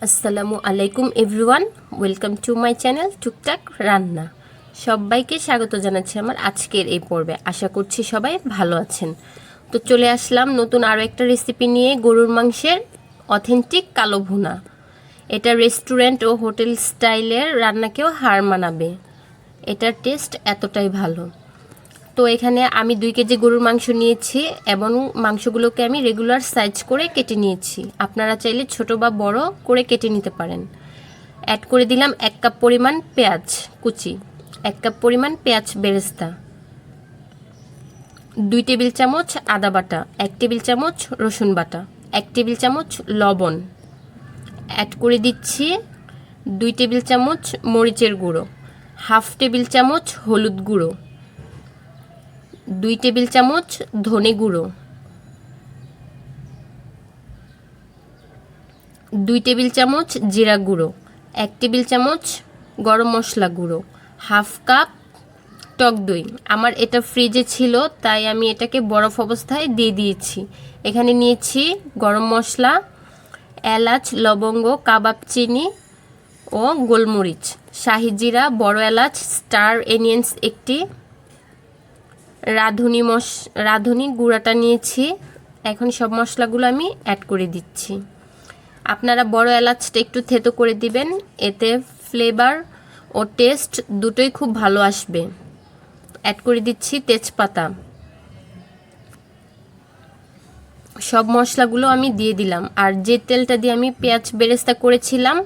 আসসালামু আলাইকুম everyone, welcome to my channel টুকটাক রান্না। সবাইকে স্বাগত জানাচ্ছি আমার আজকের এই পর্বে। আশা করছি সবাই ভালো আছেন। তো চলে আসলাম নতুন আরও একটা রেসিপি নিয়ে, গরুর মাংসের অথেন্টিক কালো ভুনা। এটা রেস্টুরেন্ট ও হোটেল স্টাইলের রান্নাকেও হার মানাবে, এটার টেস্ট এতটাই ভালো। তো এখানে আমি 2 কেজি গরুর মাংস নিয়েছি এবং মাংসগুলোকে আমি রেগুলার সাইজ করে কেটে নিয়েছি। আপনারা চাইলে ছোট বা বড় করে কেটে নিতে পারেন। অ্যাড করে দিলাম 1 কাপ পরিমাণ পেঁয়াজ কুচি, 1 কাপ পরিমাণ পেঁয়াজ বেরেস্তা, 2 টেবিল চামচ আদা বাটা, 1 টেবিল চামচ রসুন বাটা, 1 টেবিল চামচ লবণ। অ্যাড করে দিচ্ছি 2 টেবিল চামচ মরিচের গুঁড়ো, হাফ টেবিল চামচ হলুদ গুঁড়ো, 2 টেবিল চামচ ধনে গুঁড়ো, 2 টেবিল চামচ জিরা গুঁড়ো, 1 টেবিল চামচ গরম মশলা গুঁড়ো, হাফ কাপ টক দই। আমার এটা ফ্রিজে ছিল তাই আমি এটাকে বরফ অবস্থায় দিয়ে দিয়েছি। এখানে নিয়েছি গরম মশলা, এলাচ, লবঙ্গ, কাবাব চিনি ও গোলমরিচ, শাহি জিরা, বড় এলাচ, স্টার এনিয়ন্স একটি, রাঁধুনি গুঁড়াটা নিয়েছি। এখন সব মশলাগুলো আমি অ্যাড করে দিচ্ছি। আপনারা বড় এলাচটা একটু থেতো করে দিবেন, এতে ফ্লেভার ও টেস্ট দুটোই খুব ভালো আসবে। অ্যাড করে দিচ্ছি তেজপাতা। সব মশলাগুলো আমি দিয়ে দিলাম। আর যে তেলটা দিয়ে আমি পেঁয়াজ বেরেস্তা করেছিলাম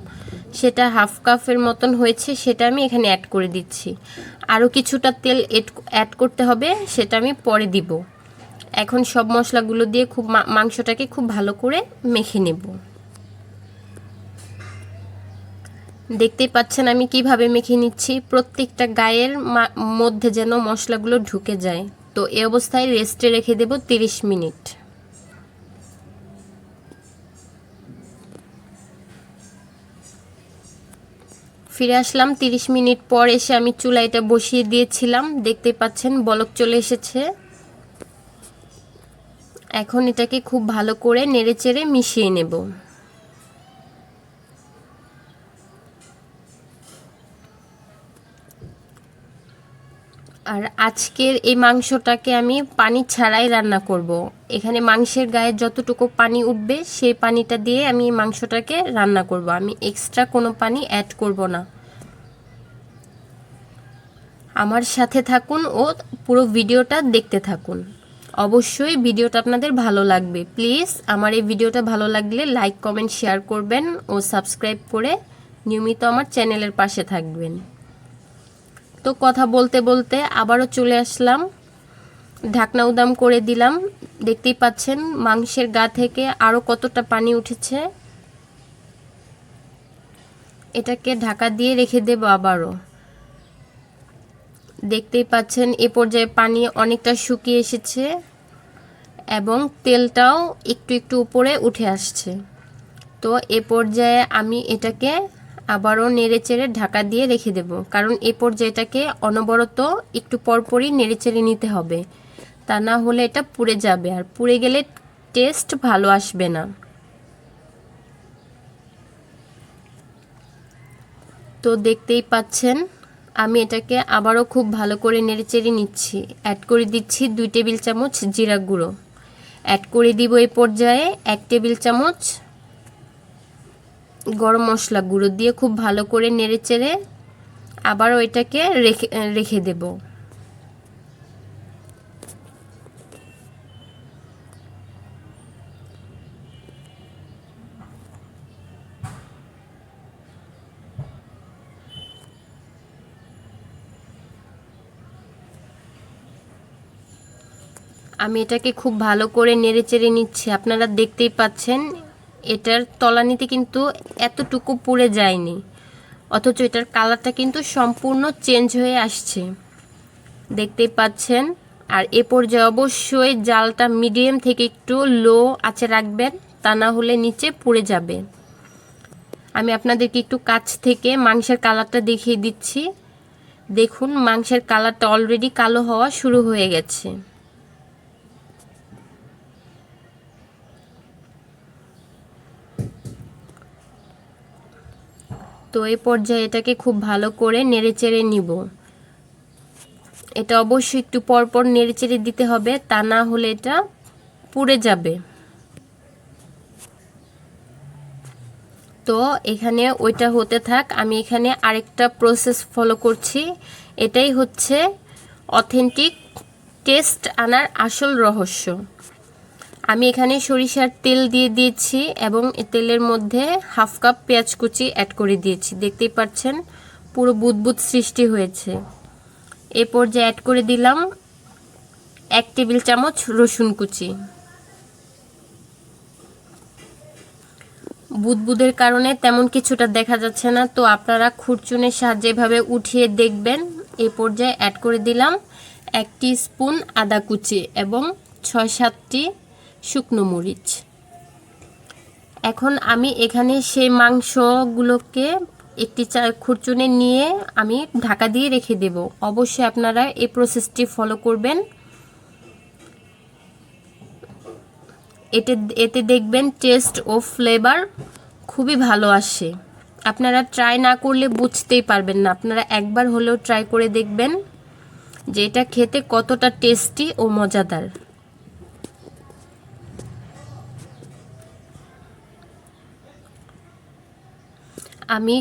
সেটা হাফ কাপের মতন হয়েছে, সেটা আমি এখানে অ্যাড করে দিচ্ছি। আরও কিছুটা তেল অ্যাড করতে হবে, সেটা আমি পরে দিব। এখন সব মশলাগুলো দিয়ে মাংসটাকে খুব ভালো করে মেখে নেব। দেখতেই পাচ্ছেন আমি কিভাবে মেখে নিচ্ছি, প্রত্যেকটা গায়ের মধ্যে যেন মশলাগুলো ঢুকে যায়। তো এই অবস্থায় রেস্টে রেখে দেব 30 মিনিট। ফিরে আসলাম 30 মিনিট পর। এসে আমি চুলাইটা বসিয়ে দিয়েছিলাম, দেখতে পাচ্ছেন বলক চলে এসেছে। এখন এটাকে খুব ভালো করে নেড়েচেড়ে মিশিয়ে নেব। আর আজকের এই মাংসটাকে আমি পানি ছাড়াই রান্না করব। এখানে মাংসের গায়ে যতটুকু পানি উঠবে সেই পানিটা দিয়ে আমি এই মাংসটাকে রান্না করব। আমি এক্সট্রা কোনো পানি অ্যাড করব না। আমার সাথে থাকুন ও পুরো ভিডিওটা দেখতে থাকুন। অবশ্যই ভিডিওটা আপনাদের ভালো লাগবে। প্লিজ আমার এই ভিডিওটা ভালো লাগলে লাইক, কমেন্ট, শেয়ার করবেন ও সাবস্ক্রাইব করে নিয়মিত আমার চ্যানেলের পাশে থাকবেন। তো কথা বলতে বলতে আবারও চলে আসলাম, ঢাকনা উদাম করে দিলাম। দেখতেই পাচ্ছেন মাংসের গা থেকে আরও কতটা পানি উঠেছে। এটাকে ঢাকা দিয়ে রেখে দেব আবারও। দেখতেই পাচ্ছেন এ পর্যায়ে পানি অনেকটা শুকিয়ে এসেছে এবং তেলটাও একটু একটু উপরে উঠে আসছে। তো এ পর্যায়ে আমি এটাকে আবারও নেড়েচেড়ে ঢাকা দিয়ে রেখে দেব, কারণ এ পর্যায়ে এটাকে অনবরত একটু পরপরই নেড়েচেড়ে নিতে হবে, তা না হলে এটা পুড়ে যাবে, আর পুড়ে গেলে টেস্ট ভালো আসবে না। তো দেখতেই পাচ্ছেন আমি এটাকে আবারও খুব ভালো করে নেড়েচেড়ে নিচ্ছি। অ্যাড করে দিচ্ছি 2 টেবিল চামচ জিরা গুঁড়ো। অ্যাড করে দিব এই পর্যায়ে 1 টেবিল চামচ গরম মশলা গুঁড়ো দিয়ে খুব ভালো করে নেড়েচেড়ে আবারও এটাকে রেখে দেব। আমি এটাকে খুব ভালো করে নেড়েচেড়ে নিচ্ছি। আপনারা দেখতেই পাচ্ছেন এটার তলানিতে কিন্তু এতটুকু পুড়ে যায়নি, অথচ এটার কালারটা কিন্তু সম্পূর্ণ চেঞ্জ হয়ে আসছে, দেখতেই পাচ্ছেন। আর এ পর্যায়ে অবশ্যই জালটা মিডিয়াম থেকে একটু লো আঁচে রাখবেন, তা না হলে নিচে পুড়ে যাবে। আমি আপনাদেরকে একটু কাছ থেকে মাংসের কালারটা দেখিয়ে দিচ্ছি। দেখুন মাংসের কালারটা অলরেডি কালো হওয়া শুরু হয়ে গেছে। তো এই পর্যায়ে এটাকে খুব ভালো করে নেড়েচেড়ে নিব। এটা অবশ্যই একটু পরপর নেড়েচেড়ে দিতে হবে, তা না হলে এটা পুড়ে যাবে। তো এখানে ওইটা হতে থাক, আমি এখানে আরেকটা প্রসেস ফলো করছি। এটাই হচ্ছে অথেন্টিক টেস্ট আনার আসল রহস্য। আমি এখানে সরিষার তেল দিয়ে দিয়েছি এবং তেলের মধ্যে হাফ কাপ পেঁয়াজ কুচি অ্যাড করে দিয়েছি। দেখতেই পাচ্ছেন পুরো বুদবুদ সৃষ্টি হয়েছে। এ পর্যায়ে অ্যাড করে দিলাম 1 টেবিল চামচ রসুন কুচি। বুদবুদের কারণে তেমন কিছুটা দেখা যাচ্ছে না, তো আপনারা খুরচুনের সাহায্যে এভাবে উঠিয়ে দেখবেন। এই পর্যায়ে অ্যাড করে দিলাম 1 টিস্পুন আদা কুচি এবং 6-7টি শুকনো মরিচ। এখন আমি এখানে সেই মাংসগুলোকে একটি খুরচুনে নিয়ে আমি ঢাকা দিয়ে রেখে দেব। অবশ্যই আপনারা এই প্রসেসটি ফলো করবেন। এতে দেখবেন টেস্ট ও ফ্লেভার খুবই ভালো আসে। আপনারা ট্রাই না করলে বুঝতেই পারবেন না। আপনারা একবার হলেও ট্রাই করে দেখবেন যে এটা খেতে কতটা টেস্টি ও মজাদার। আমি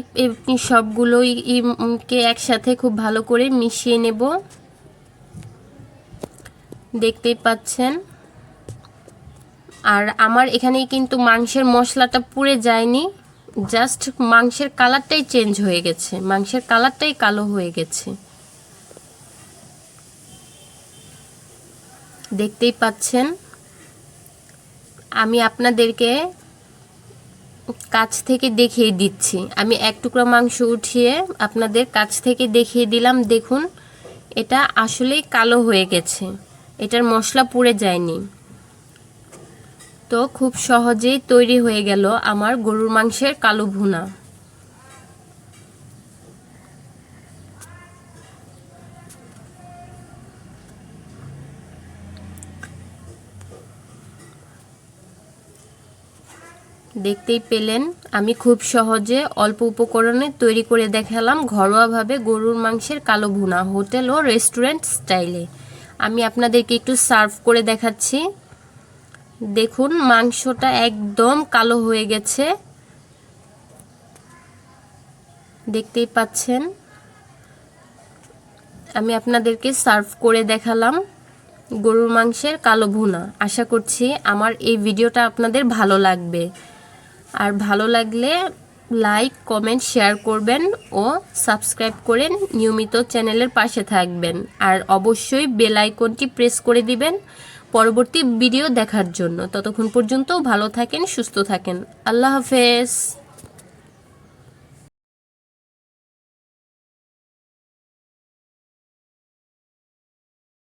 সবগুলোই একসাথে খুব ভালো করে মিশিয়ে নেব। দেখতেই পাচ্ছেন। আর আমার এখানে কিন্তু মাংসের মশলাটা পুড়ে যায়নি, জাস্ট মাংসের কালারটাই চেঞ্জ হয়ে গেছে, মাংসের কালারটাই কালো হয়ে গেছে। দেখতেই পাচ্ছেন। আমি আপনাদেরকে কাছ থেকে দেখিয়ে দিচ্ছি। আমি 1 টুকরা মাংস উঠিয়ে আপনাদের কাছ থেকে দেখিয়ে দিলাম। দেখুন এটা আসলেই কালো হয়ে গেছে, এটার মশলা পুড়ে যায়নি। তো খুব সহজেই তৈরি হয়ে গেল আমার গরুর মাংসের কালো ভুনা। দেখতেই পেলেন আমি খুব সহজে অল্প উপকরণে তৈরি করে দেখালাম ঘরোয়াভাবে গরুর মাংসের কালো ভুনা, হোটেল ও রেস্টুরেন্ট স্টাইলে। আমি আপনাদেরকে একটু সার্ভ করে দেখাচ্ছি। দেখুন মাংসটা একদম কালো হয়ে গেছে, দেখতেই পাচ্ছেন। আমি আপনাদেরকে সার্ভ করে দেখালাম গরুর মাংসের কালো ভুনা। আশা করছি আমার এই ভিডিওটা আপনাদের ভালো লাগবে। আর ভালো লাগলে লাইক, কমেন্ট, শেয়ার করবেন ও সাবস্ক্রাইব করে নিয়মিত চ্যানেলের পাশে থাকবেন। আর অবশ্যই বেল আইকনটি প্রেস করে দিবেন পরবর্তী ভিডিও দেখার জন্য। ততক্ষণ পর্যন্ত ভালো থাকেন, সুস্থ থাকেন। আল্লাহ হাফেজ।